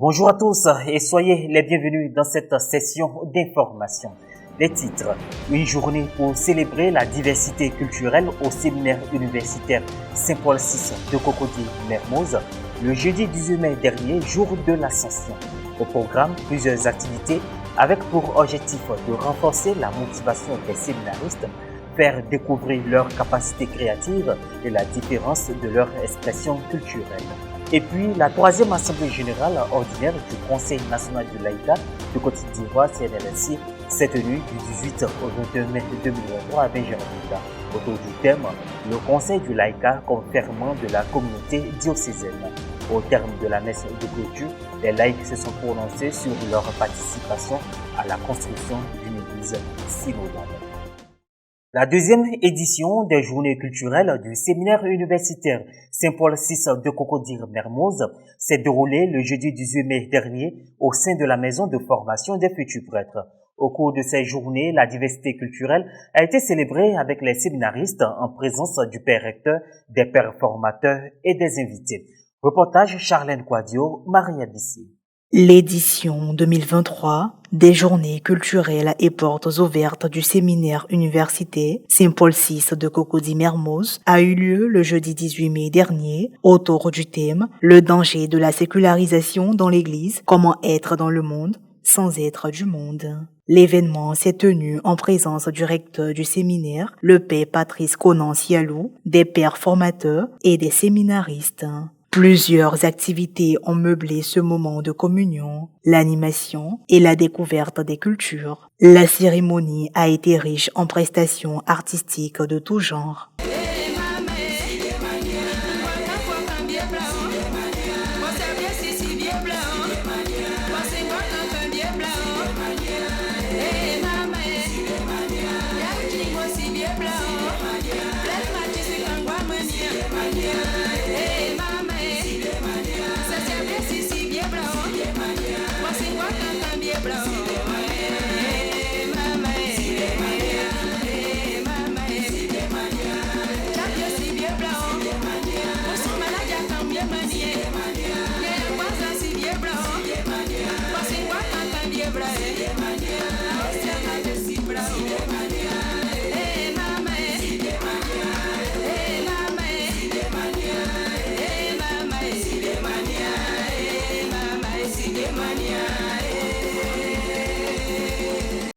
Bonjour à tous et soyez les bienvenus dans cette session d'information. Les titres: une journée pour célébrer la diversité culturelle au séminaire universitaire Saint-Paul VI de Cocody-Mermoz, le jeudi 18 mai dernier, jour de l'Ascension. Au programme, plusieurs activités avec pour objectif de renforcer la motivation des séminaristes, faire découvrir leurs capacités créatives et la différence de leur expression culturelle. Et puis, la troisième Assemblée générale ordinaire du Conseil national du laïcat de Côte d'Ivoire, CNLSI, s'est tenue du 18 au 21 mai 2023 à Benjamin. Autour du thème, le Conseil du laïcat comme ferment de la communauté diocésaine. Au terme de la messe de clôture, les laïcs se sont prononcés sur leur participation à la construction d'une église synodale. La deuxième édition des journées culturelles du séminaire universitaire Saint-Paul VI de Cocody-Mermoz s'est déroulée le jeudi 18 mai dernier au sein de la maison de formation des futurs prêtres. Au cours de ces journées, la diversité culturelle a été célébrée avec les séminaristes en présence du père recteur, des pères formateurs et des invités. Reportage Charlène Quadio, Maria Bissé. L'édition 2023 des journées culturelles et portes ouvertes du séminaire universitaire Saint-Paul VI de Cocody-Mermoz a eu lieu le jeudi 18 mai dernier autour du thème « Le danger de la sécularisation dans l'Église, comment être dans le monde sans être du monde ». L'événement s'est tenu en présence du recteur du séminaire, le père Patrice Conan-Cialou, des pères formateurs et des séminaristes. Plusieurs activités ont meublé ce moment de communion, l'animation et la découverte des cultures. La cérémonie a été riche en prestations artistiques de tout genre.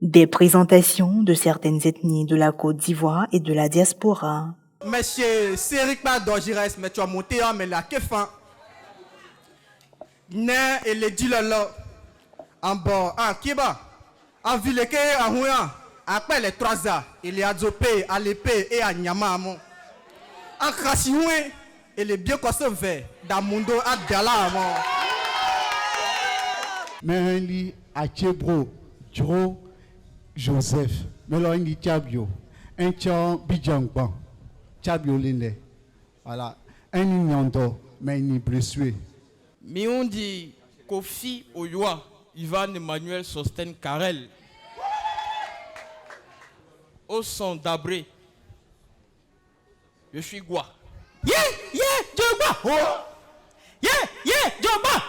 Des présentations de certaines ethnies de la Côte d'Ivoire et de la diaspora. Monsieur Serikma Dojires, mais tu as monté en mais la kefan. Né et le dit là en bord, en Kiba, en Vileke, en Houyan, après les 3 A, il y a Dopé, à l'épée et à Nyamamo. En Krasioué, il est bien conservé dans le monde à Dala. Mais il a Tchébro, Dro, Joseph, Meloïni Tchabio, un Tchan Bidjangban, Tchabio Linde. Voilà, un Nyando, mais il blessé. Mais on dit Kofi Oyoa, Ivan Emmanuel Sosten Karel, au son d'Abré, je suis Gua. Yeah, Djoba! Oh. Yeah, Djoba!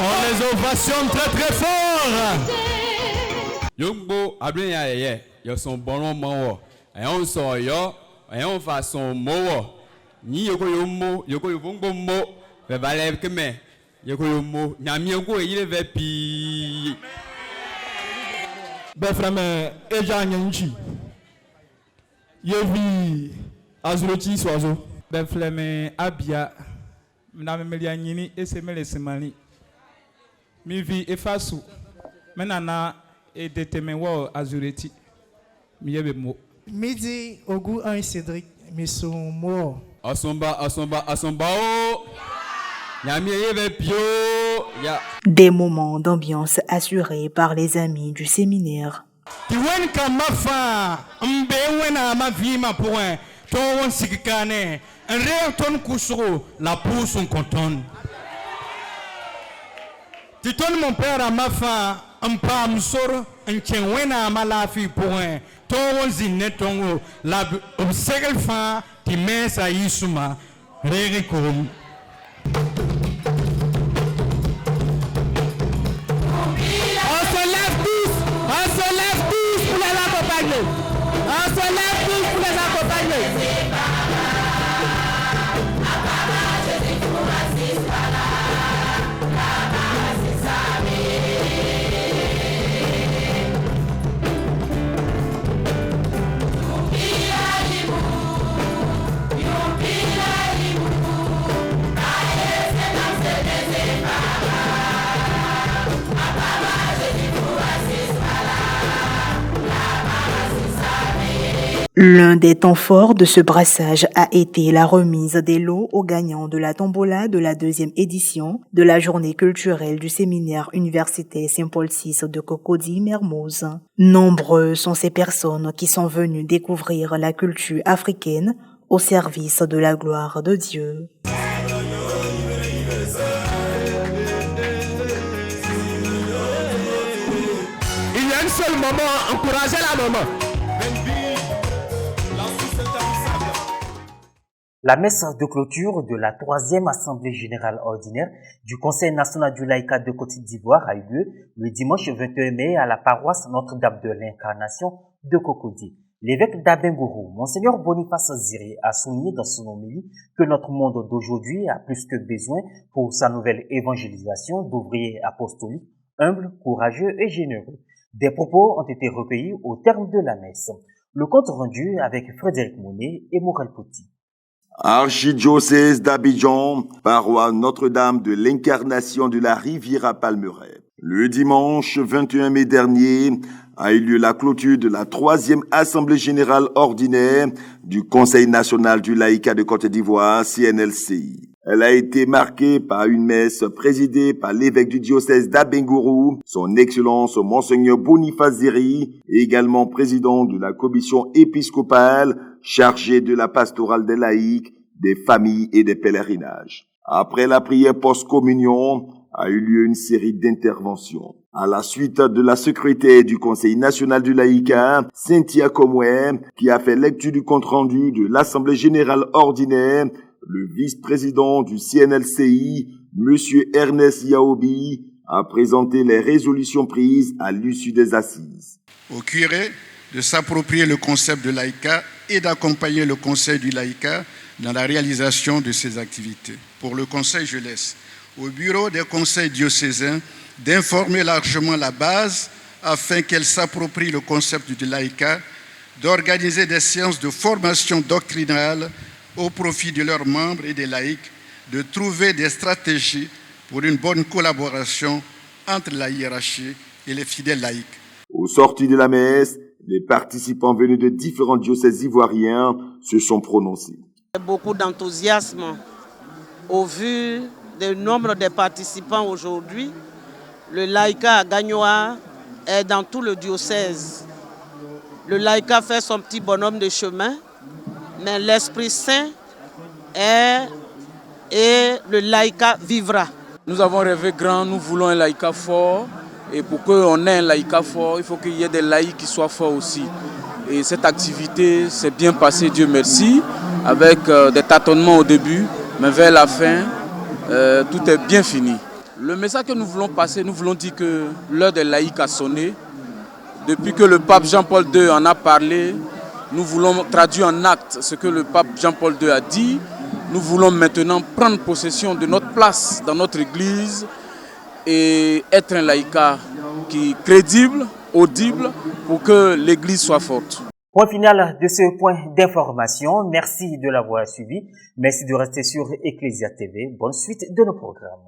On les ovationne très fort. Yongbo ablen ya yeye, yo son bonon manwo. Et on so yo, et on fa son mowo. Ni yoko yongbo mo, ve balève que me. Yoko yomo, nyami yoko il ve pi. Ben frère, eja nyanchi. Yevi azuloti soazo. Ben frère, abia. Mna melia nyini esemele semani. Mi vi efasu. Menana et detemewo azuleti. Mi yebe mo. Midi Ogu un Cédric, mais son mort. Asomba o. Nyami yebe pio. Ya. Des moments d'ambiance assurés par les amis du séminaire. Tiwen kamafa, mbe wena ma vie ma point. Ton sikane, un réacton kusro, la pousse on contonne. Tu donnes mon père à ma fin, Mpam soro nchewena malafi point tongo zinne tongo la obsekel fa ti mesa yisuma regi kum. On se lève tous pour les accompagner. On se lève tous pour les accompagner. L'un des temps forts de ce brassage a été la remise des lots aux gagnants de la tombola de la 2e édition de la journée culturelle du séminaire universitaire Saint-Paul VI de Cocody, Mermoz. Nombreux sont ces personnes qui sont venues découvrir la culture africaine au service de la gloire de Dieu. Il y a un seul moment, encouragez la maman. La messe de clôture de la 3e Assemblée générale ordinaire du Conseil national du laïcat de Côte d'Ivoire a eu lieu le dimanche 21 mai à la paroisse Notre-Dame de l'Incarnation de Cocody. L'évêque d'Abengourou, Monseigneur Boniface Ziri, a souligné dans son homélie que notre monde d'aujourd'hui a plus que besoin pour sa nouvelle évangélisation d'ouvriers apostoliques, humbles, courageux et généreux. Des propos ont été recueillis au terme de la messe. Le compte rendu avec Frédéric Monet et Morel Petit. Archidiocèse d'Abidjan, paroisse Notre-Dame de l'Incarnation de la Riviera Palmeraie. Le dimanche 21 mai dernier a eu lieu la clôture de la 3e Assemblée générale ordinaire du Conseil national du laïcat de Côte d'Ivoire, CNLCI. Elle a été marquée par une messe présidée par l'évêque du diocèse d'Abengourou, son Excellence Monseigneur Boniface Ziri, et également président de la commission épiscopale chargée de la pastorale des laïcs, des familles et des pèlerinages. Après la prière post-communion, a eu lieu une série d'interventions. À la suite de la secrétaire du Conseil national du laïcat, Cynthia Komwe, qui a fait lecture du compte-rendu de l'Assemblée générale ordinaire, le vice-président du CNLCI, Monsieur Ernest Yaobi, a présenté les résolutions prises à l'issue des assises. Au curé de s'approprier le concept de laïcat et d'accompagner le Conseil du laïcat dans la réalisation de ses activités. Pour le Conseil, je laisse au bureau des conseils diocésains d'informer largement la base afin qu'elle s'approprie le concept du laïcat, d'organiser des séances de formation doctrinale au profit de leurs membres et des laïcs, de trouver des stratégies pour une bonne collaboration entre la hiérarchie et les fidèles laïcs. Au sorti de la messe, les participants venus de différents diocèses ivoiriens se sont prononcés. Beaucoup d'enthousiasme au vu du nombre de participants aujourd'hui. Le laïcat à Gagnoa est dans tout le diocèse. Le laïcat fait son petit bonhomme de chemin, mais l'Esprit Saint est et le laïcat vivra. Nous avons rêvé grand, nous voulons un laïcat fort. Et pour qu'on ait un laïcat fort, il faut qu'il y ait des laïcs qui soient forts aussi. Et cette activité s'est bien passée, Dieu merci, avec des tâtonnements au début, mais vers la fin, tout est bien fini. Le message que nous voulons passer, nous voulons dire que l'heure des laïcs a sonné. Depuis que le pape Jean-Paul II en a parlé, nous voulons traduire en acte ce que le pape Jean-Paul II a dit. Nous voulons maintenant prendre possession de notre place dans notre église et être un laïcat qui est crédible, audible, pour que l'église soit forte. Point final de ce point d'information. Merci de l'avoir suivi. Merci de rester sur Ecclesia TV. Bonne suite de nos programmes.